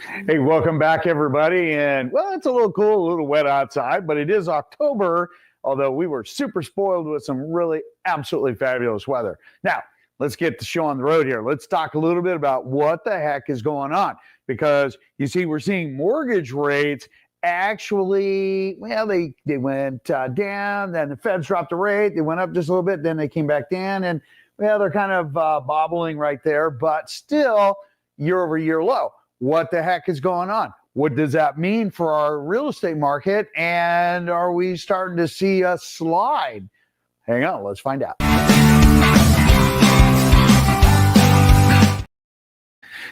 Hey, welcome back, everybody. And well, it's a little cool, a little wet outside, but it is October, although we were super spoiled with some really absolutely fabulous weather. Now, let's get the show on the road here. Let's talk a little bit about what the heck is going on, because you see, we're seeing mortgage rates actually, well, they went down, then the Feds dropped the rate, they went up just a little bit, then they came back down, and well, they're kind of bobbling right there, but still year over year low. What the heck is going on? What does that mean for our real estate market? And are we starting to see a slide? Hang on, let's find out.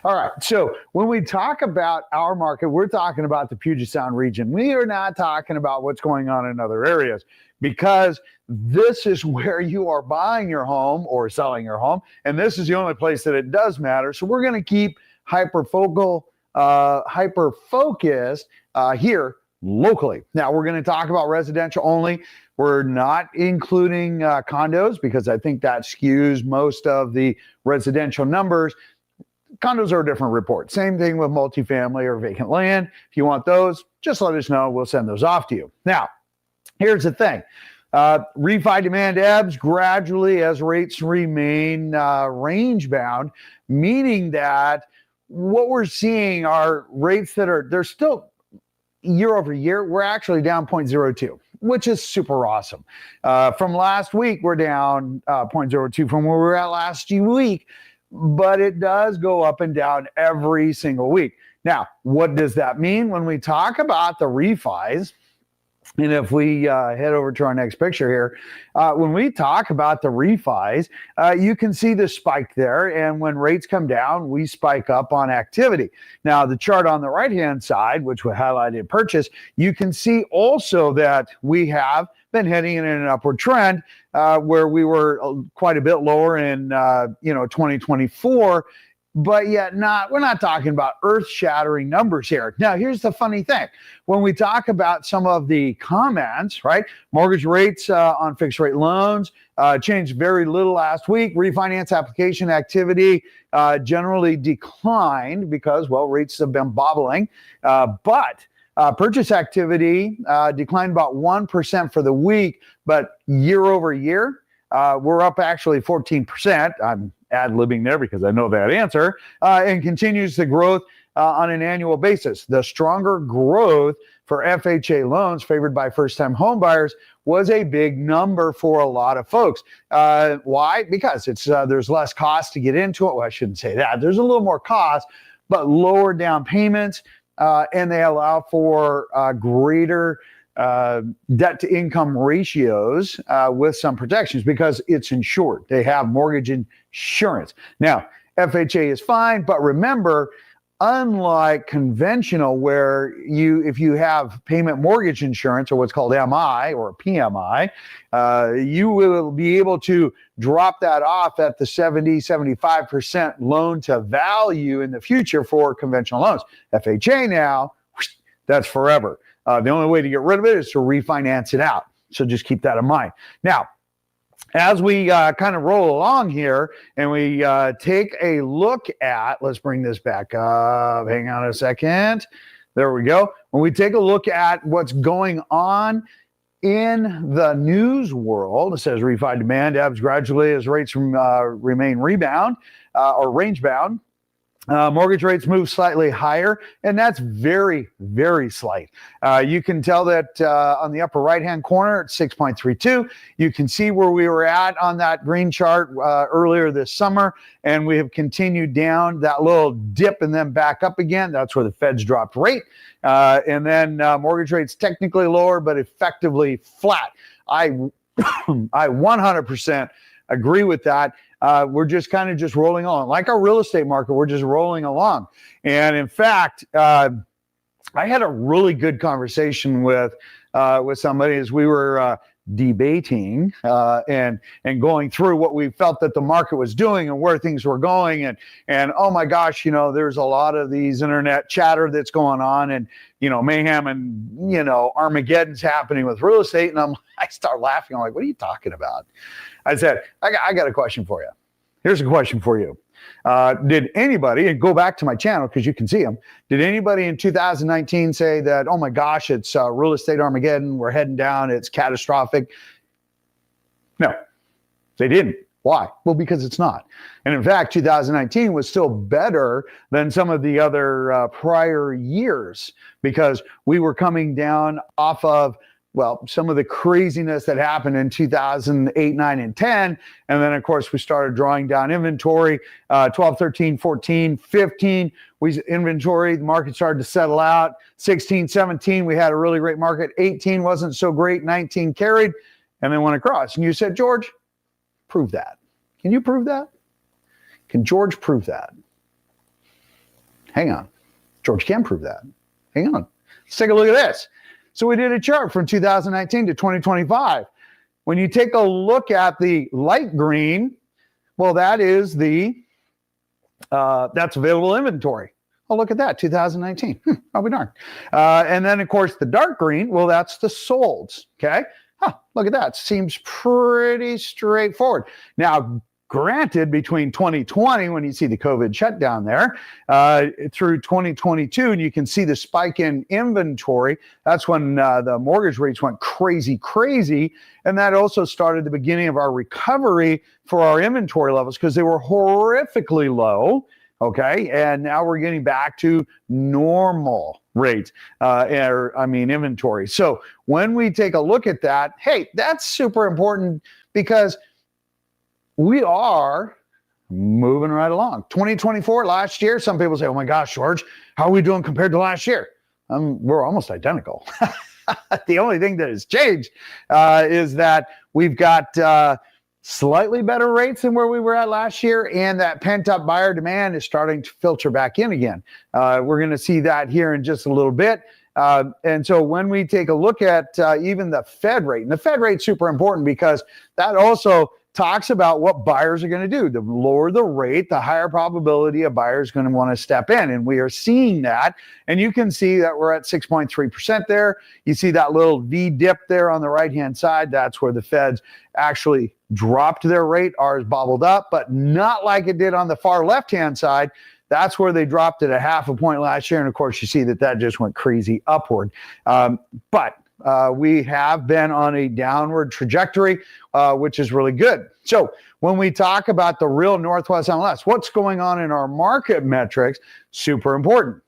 All right, so when we talk about our market, we're talking about the Puget Sound region. We are not talking about what's going on in other areas, because this is where you are buying your home or selling your home, and this is the only place that it does matter. So we're going to keep hyper-focused here locally. Now, we're going to talk about residential only. We're not including condos, because I think that skews most of the residential numbers. Condos are a different report. Same thing with multifamily or vacant land. If you want those, just let us know. We'll send those off to you. Now, here's the thing. Refi demand ebbs gradually as rates remain range-bound, meaning that what we're seeing are rates that they're still year over year. We're actually down 0.02, which is super awesome. From last week, we're down 0.02 from where we were at last week, but it does go up and down every single week. Now, what does that mean when we talk about the refis? And if we head over to our next picture here, when we talk about the refis, you can see the spike there. And when rates come down, we spike up on activity. Now, the chart on the right-hand side, which we highlighted purchase, you can see also that we have been heading in an upward trend, where we were quite a bit lower in 2024. But yet we're not talking about earth-shattering numbers here. Now, here's the funny thing. When we talk about some of the comments, right, mortgage rates on fixed-rate loans changed very little last week. Refinance application activity generally declined because, well, rates have been bobbling. But purchase activity declined about 1% for the week, but year over year, we're up actually 14%. I'm ad-libbing there because I know that answer, and continues the growth on an annual basis. The stronger growth for FHA loans favored by first-time home buyers was a big number for a lot of folks. Why? Because there's less cost to get into it. Well, I shouldn't say that. There's a little more cost, but lower down payments, and they allow for greater debt to income ratios with some protections, because it's insured. They have mortgage insurance. Now, FHA is fine, but remember, unlike conventional, where if you have payment mortgage insurance, or what's called MI or PMI, you will be able to drop that off at the 75% loan to value in the future for conventional loans. FHA now, that's forever. The only way to get rid of it is to refinance it out. So just keep that in mind. Now, as we kind of roll along here and we take a look at, let's bring this back up. Hang on a second. There we go. When we take a look at what's going on in the news world, it says refi demand ebbs gradually as rates remain rebound or range bound. Mortgage rates move slightly higher, and that's very, very slight. You can tell that on the upper right-hand corner at 6.32. You can see where we were at on that green chart earlier this summer, and we have continued down that little dip and then back up again. That's where the Feds dropped rate. And then mortgage rates technically lower, but effectively flat. I 100% agree with that. We're just kind of just rolling on. Like our real estate market, we're just rolling along. And in fact, I had a really good conversation with somebody as we were debating and going through what we felt that the market was doing and where things were going. And oh my gosh, there's a lot of these internet chatter that's going on, and, mayhem and, Armageddon's happening with real estate. And I start laughing. I'm like, what are you talking about? I said, I got a question for you. Here's a question for you. Did anybody, and go back to my channel because you can see them, did anybody in 2019 say that, oh my gosh, it's real estate Armageddon, we're heading down, it's catastrophic? No, they didn't. Why? Well, because it's not. And in fact, 2019 was still better than some of the other prior years because we were coming down off of, well, some of the craziness that happened in 2008, 9, and 10. And then, of course, we started drawing down inventory. 12, 13, 14, 15, inventory, the market started to settle out. 16, 17, we had a really great market. 18 wasn't so great. 19 carried, and then went across. And you said, George, prove that. Can you prove that? Can George prove that? Hang on. George can prove that. Hang on. Let's take a look at this. So we did a chart from 2019 to 2025. When you take a look at the light green, well, that is that's available inventory. Oh, look at that, 2019. I'll be darned. And then, of course, the dark green, well, that's the solds, okay? Look at that. Seems pretty straightforward. Now, granted, between 2020, when you see the COVID shutdown there, through 2022, and you can see the spike in inventory, that's when the mortgage rates went crazy. And that also started the beginning of our recovery for our inventory levels because they were horrifically low. Okay, and now we're getting back to normal rates, inventory. So when we take a look at that, hey, that's super important because we are moving right along. 2024, last year, some people say, oh my gosh, George, how are we doing compared to last year? We're almost identical. The only thing that has changed is that we've got slightly better rates than where we were at last year, and that pent-up buyer demand is starting to filter back in again. We're going to see that here in just a little bit. And so when we take a look at even the Fed rate, and the Fed rate's super important because that also talks about what buyers are going to do. The lower the rate, the higher probability a buyer is going to want to step in. And we are seeing that. And you can see that we're at 6.3% there. You see that little V dip there on the right-hand side. That's where the Feds actually dropped their rate. Ours bobbled up, but not like it did on the far left-hand side. That's where they dropped it a half a point last year. And of course, you see that just went crazy upward. But we have been on a downward trajectory, which is really good. So when we talk about the real Northwest MLS, what's going on in our market metrics, super important.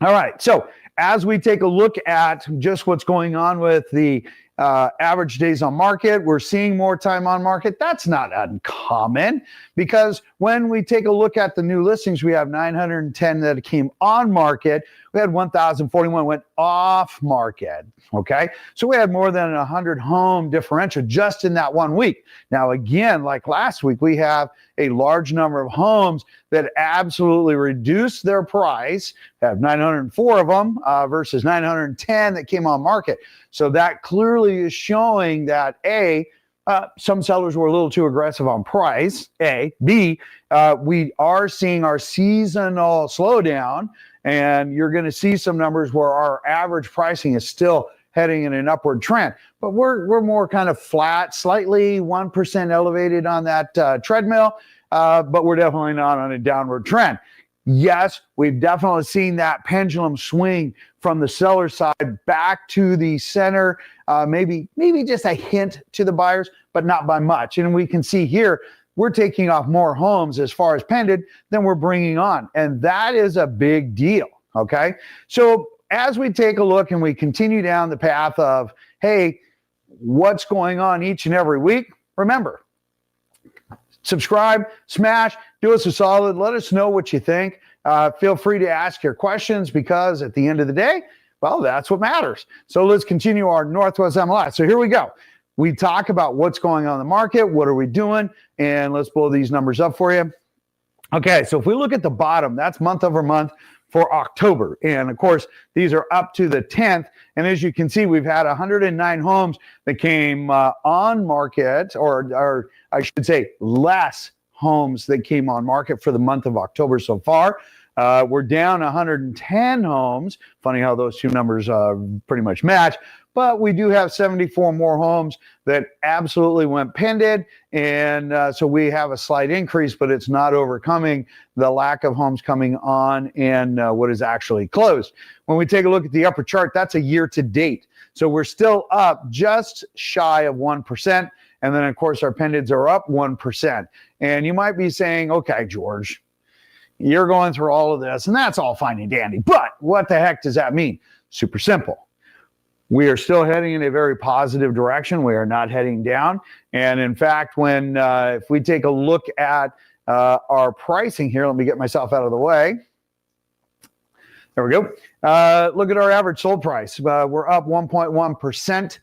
All right, so as we take a look at just what's going on with the average days on market, we're seeing more time on market. That's not uncommon because when we take a look at the new listings, we have 910 that came on market. We had 1,041 went off market. Okay, so we had more than 100 home differential just in that 1 week. Now, again, like last week, we have a large number of homes that absolutely reduced their price. We have 904 of them versus 910 that came on market. So that clearly is showing that some sellers were a little too aggressive on price, A. B, we are seeing our seasonal slowdown, and you're going to see some numbers where our average pricing is still heading in an upward trend. But we're more kind of flat, slightly 1% elevated on that treadmill, but we're definitely not on a downward trend. Yes, we've definitely seen that pendulum swing from the seller side back to the center, maybe just a hint to the buyers, but not by much. And we can see here, we're taking off more homes as far as pended than we're bringing on. And that is a big deal, okay? So as we take a look and we continue down the path of, hey, what's going on each and every week? Remember, subscribe, smash, do us a solid. Let us know what you think. Feel free to ask your questions because at the end of the day, well, that's what matters. So let's continue our Northwest MLS. So here we go. We talk about what's going on in the market. What are we doing? And let's blow these numbers up for you. Okay, so if we look at the bottom, that's month over month for October. And of course, these are up to the 10th. And as you can see, we've had 109 homes that came on market, or I should say less homes that came on market for the month of October so far. We're down 110 homes. Funny how those two numbers pretty much match. But we do have 74 more homes that absolutely went pended. And so we have a slight increase, but it's not overcoming the lack of homes coming on and what is actually closed. When we take a look at the upper chart, that's a year to date. So we're still up just shy of 1%. And then, of course, our pendeds are up 1%. And you might be saying, okay, George, you're going through all of this, and that's all fine and dandy. But what the heck does that mean? Super simple. We are still heading in a very positive direction. We are not heading down. And in fact, when if we take a look at our pricing here, let me get myself out of the way. There we go. Look at our average sold price. We're up 1.1%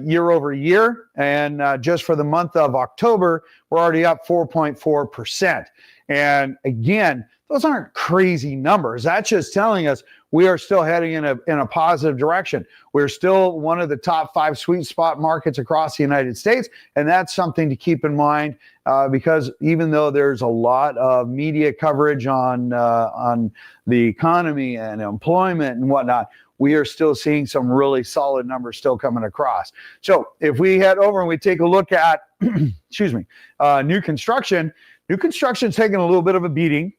year over year. And just for the month of October, we're already up 4.4%. And again, those aren't crazy numbers. That's just telling us we are still heading in a positive direction. We're still one of the top 5 sweet spot markets across the United States. And that's something to keep in mind because even though there's a lot of media coverage on the economy and employment and whatnot, we are still seeing some really solid numbers still coming across. So if we head over and we take a look at, new construction, new construction's taking a little bit of a beating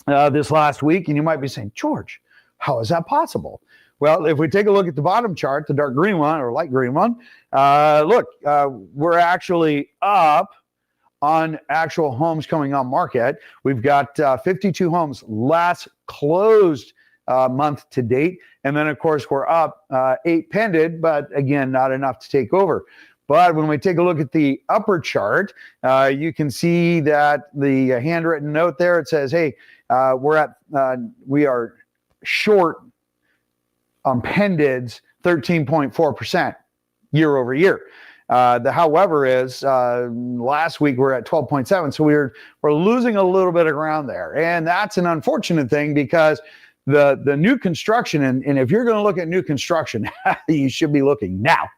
this last week. And you might be saying, George, how is that possible? Well, if we take a look at the bottom chart, the dark green one or light green one, we're actually up on actual homes coming on market. We've got 52 homes last closed month to date. And then, of course, we're up 8 pended, but again, not enough to take over. But when we take a look at the upper chart, you can see that the handwritten note there, it says, hey, we are short on pendeds 13.4% year over year. The however is last week we're at 12.7, so we're losing a little bit of ground there, and that's an unfortunate thing because the new construction, and if you're going to look at new construction, you should be looking now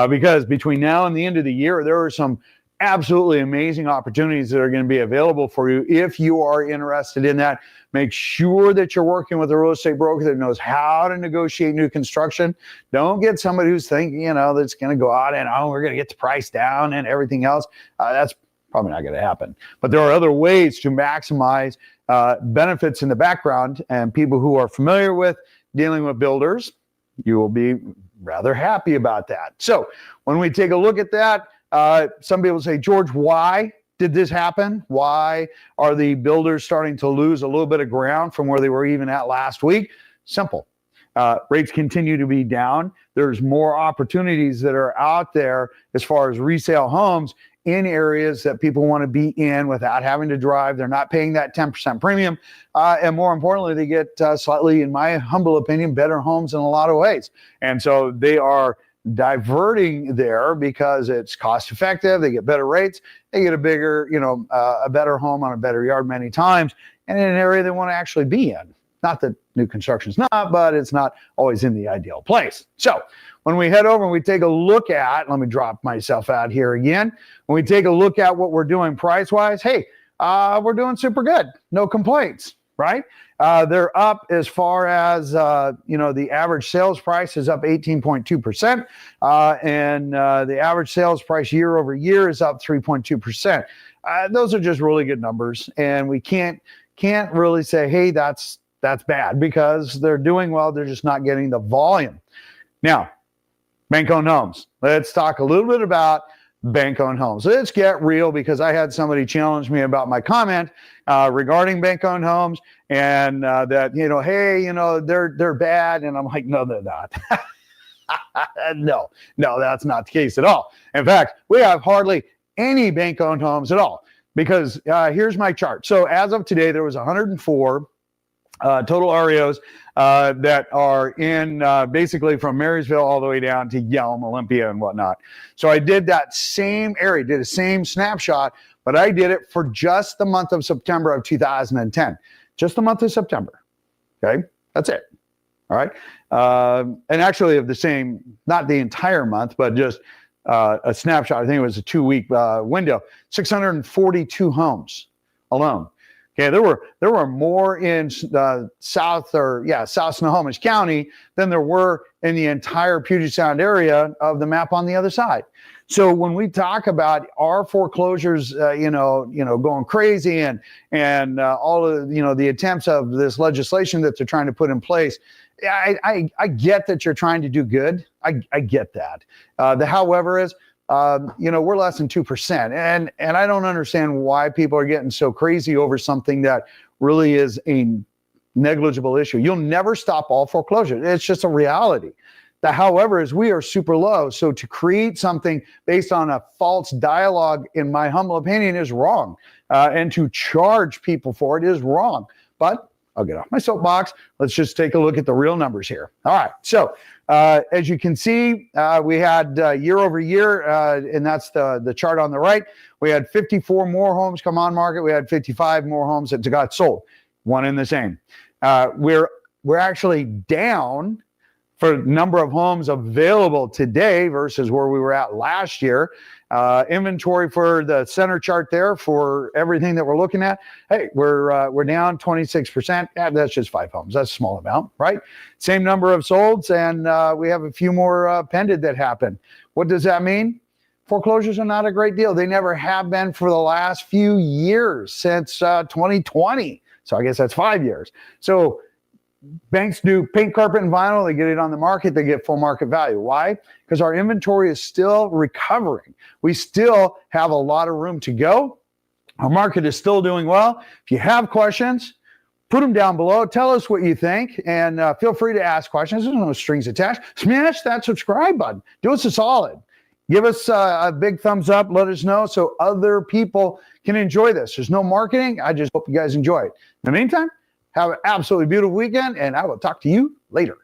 because between now and the end of the year, there are some absolutely amazing opportunities that are going to be available for you if you are interested in that. Make sure that you're working with a real estate broker that knows how to negotiate new construction. Don't get somebody who's thinking, that's going to go out and, we're going to get the price down and everything else. That's probably not going to happen. But there are other ways to maximize benefits in the background, and people who are familiar with dealing with builders, you will be rather happy about that. So when we take a look at that, some people say, George, why did this happen? Why are the builders starting to lose a little bit of ground from where they were even at last week? Simple. Rates continue to be down. There's more opportunities that are out there as far as resale homes in areas that people want to be in without having to drive. They're not paying that 10% premium. And more importantly, they get slightly, in my humble opinion, better homes in a lot of ways. And so they are diverting there because it's cost effective. They get better rates. They get a bigger, a better home on a better yard many times and in an area they want to actually be in. Not that new construction's not, but it's not always in the ideal place. So when we head over and we take a look at, let me drop myself out here again. When we take a look at what we're doing price-wise, hey, we're doing super good. No complaints, right? They're up as far as, the average sales price is up 18.2%. And the average sales price year over year is up 3.2%. Those are just really good numbers. And we can't really say, hey, that's bad because they're doing well. They're just not getting the volume. Now, bank-owned homes. Let's talk a little bit about bank-owned homes. Let's get real because I had somebody challenge me about my comment regarding bank-owned homes and that, hey, they're bad. And I'm like, no, they're not. No, that's not the case at all. In fact, we have hardly any bank-owned homes at all because here's my chart. So as of today, there was 104 total REOs that are in basically from Marysville all the way down to Yelm, Olympia, and whatnot. So I did that same area, did the same snapshot, but I did it for just the month of September of 2010. Just the month of September. Okay, that's it. All right. And actually of the same, not the entire month, but just a snapshot. I think it was a 2-week window. 642 homes alone. Okay, there were more in South Snohomish County than there were in the entire Puget Sound area of the map on the other side. So when we talk about our foreclosures, going crazy and all of the attempts of this legislation that they're trying to put in place, I get that you're trying to do good. I get that. The however is, we're less than 2%. And I don't understand why people are getting so crazy over something that really is a negligible issue. You'll never stop all foreclosure. It's just a reality. The however is we are super low. So to create something based on a false dialogue, in my humble opinion, is wrong. And to charge people for it is wrong. But I'll get off my soapbox. Let's just take a look at the real numbers here. All right. So as you can see, we had year over year, and that's the chart on the right. We had 54 more homes come on market. We had 55 more homes that got sold. One and the same. We're actually down for number of homes available today versus where we were at last year. Inventory for the center chart there for everything that we're looking at. Hey, we're down 26%. That's just 5 homes. That's a small amount, right? Same number of solds, and we have a few more pended that happen. What does that mean? Foreclosures are not a great deal. They never have been for the last few years, since 2020. So I guess that's 5 years. So banks do paint, carpet, and vinyl. They get it on the market. They get full market value. Why? Because our inventory is still recovering. We still have a lot of room to go. Our market is still doing well. If you have questions, put them down below. Tell us what you think, and feel free to ask questions. There's no strings attached. Smash that subscribe button. Do us a solid. Give us a big thumbs up. Let us know so other people can enjoy this. There's no marketing. I just hope you guys enjoy it. In the meantime, have an absolutely beautiful weekend, and I will talk to you later.